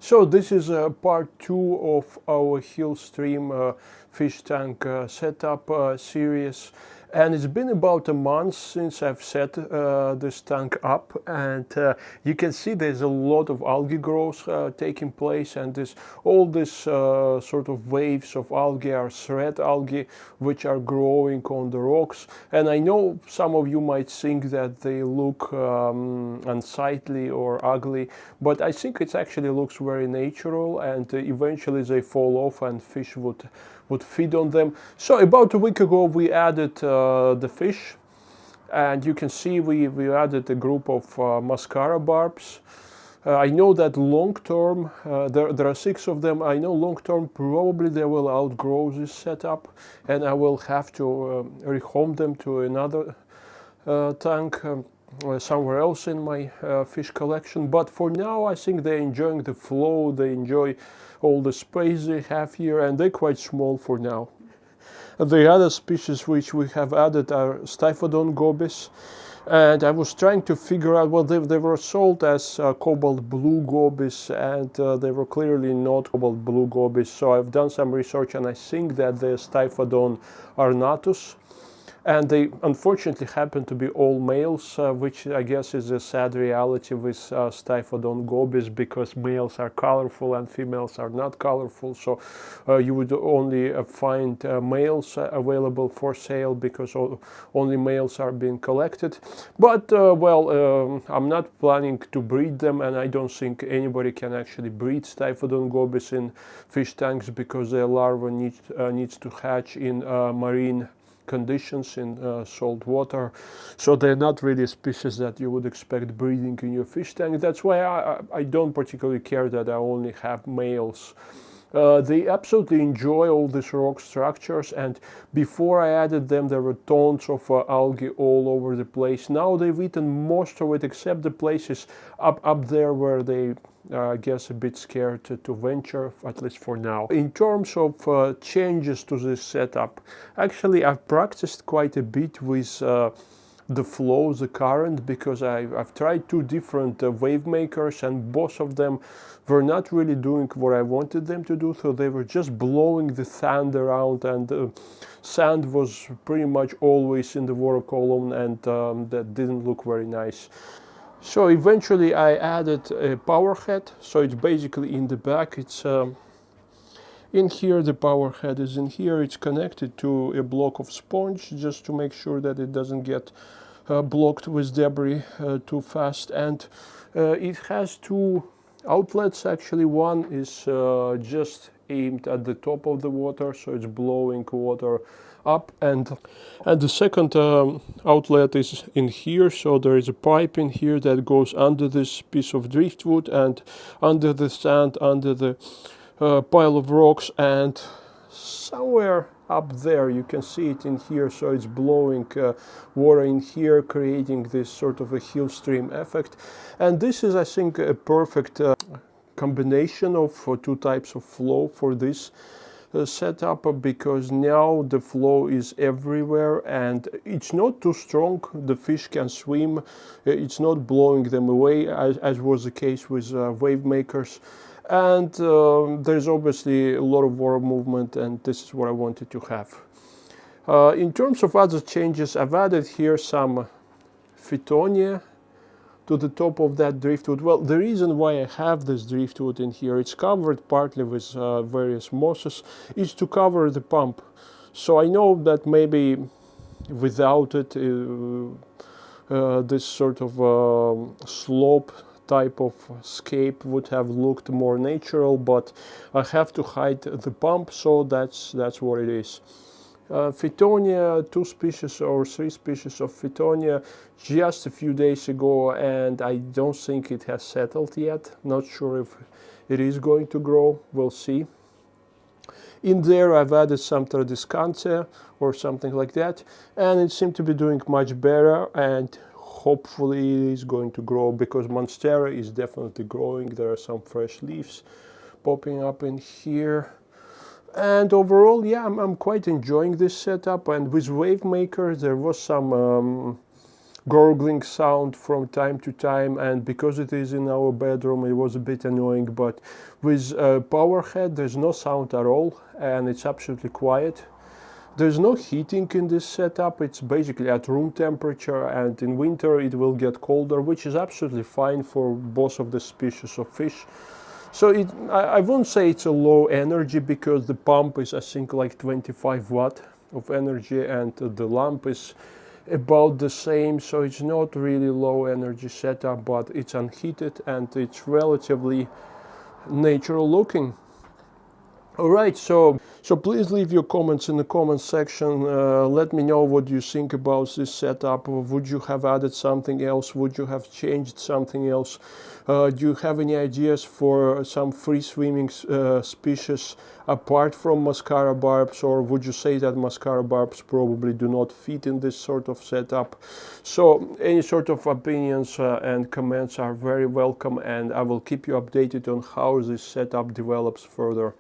So this is part 2 of our Hillstream fish tank setup series, and it's been about a month since I've set this tank up, and you can see there's a lot of algae growth taking place, and all this sort of waves of algae are thread algae which are growing on the rocks. And I know some of you might think that they look unsightly or ugly, but I think it actually looks very natural, and eventually they fall off and fish would feed on them. So about a week ago we added the fish, and you can see we added a group of mascara barbs. I know that long term, there are 6 of them. I know long term probably they will outgrow this setup, and I will have to rehome them to another tank somewhere else in my fish collection. But for now I think they're enjoying the flow, they enjoy all the space they have here, and they're quite small for now. The other species which we have added are Styphodon gobies, and I was trying to figure out, well, they were sold as cobalt blue gobies, and they were clearly not cobalt blue gobies, so I've done some research and I think that they're Styphodon ornatus. And they unfortunately happen to be all males, which I guess is a sad reality with Styphodon gobies, because males are colorful and females are not colorful. So you would only find males available for sale, because only males are being collected. But well, I'm not planning to breed them, and I don't think anybody can actually breed Styphodon gobies in fish tanks, because their larva needs to hatch in marine conditions in salt water, so they're not really a species that you would expect breeding in your fish tank. That's why I don't particularly care that I only have males. They absolutely enjoy all these rock structures, and before I added them there were tons of algae all over the place. Now they've eaten most of it, except the places up there where they I guess a bit scared to venture, at least for now. In terms of changes to this setup, actually I've practiced quite a bit with the flow, the current, because I've tried 2 different wave makers, and both of them were not really doing what I wanted them to do. So they were just blowing the sand around, and sand was pretty much always in the water column, and that didn't look very nice. So eventually I added a power head, so it's basically in the back. It's in here, the power head is in here. It's connected to a block of sponge just to make sure that it doesn't get blocked with debris too fast. And it has 2 outlets actually. One is just aimed at the top of the water, so it's blowing water up, and the second outlet is in here. So there is a pipe in here that goes under this piece of driftwood and under the sand, under the pile of rocks, and somewhere up there you can see it in here. So it's blowing water in here, creating this sort of a Hillstream effect. And this is, I think, a perfect combination of 2 types of flow for this setup, because now the flow is everywhere and it's not too strong. The fish can swim, it's not blowing them away as was the case with wave makers. And there's obviously a lot of water movement, and this is what I wanted to have. In terms of other changes, I've added here some Phytonia to the top of that driftwood. Well, the reason why I have this driftwood in here, it's covered partly with various mosses, is to cover the pump. So I know that maybe without it, this sort of slope type of scape would have looked more natural, but I have to hide the pump, so that's what it is. Phytonia, 2 species or 3 species of Phytonia just a few days ago, and I don't think it has settled yet. Not sure if it is going to grow, we'll see. In there I've added some Tradescantia or something like that, and it seemed to be doing much better, and hopefully it is going to grow, because Monstera is definitely growing. There are some fresh leaves popping up in here. And overall, yeah, I'm quite enjoying this setup. And with Wave Maker there was some gurgling sound from time to time, and because it is in our bedroom it was a bit annoying, but with power head there's no sound at all and it's absolutely quiet. There's no heating in this setup, it's basically at room temperature, and in winter it will get colder, which is absolutely fine for both of the species of fish. So I wouldn't say it's a low energy, because the pump is I think like 25 watt of energy and the lamp is about the same, so it's not really low energy setup, but it's unheated and it's relatively natural looking. Alright, so please leave your comments in the comment section. Let me know what you think about this setup. Would you have added something else? Would you have changed something else? Do you have any ideas for some free swimming species apart from mascara barbs, or would you say that mascara barbs probably do not fit in this sort of setup? So any sort of opinions and comments are very welcome, and I will keep you updated on how this setup develops further.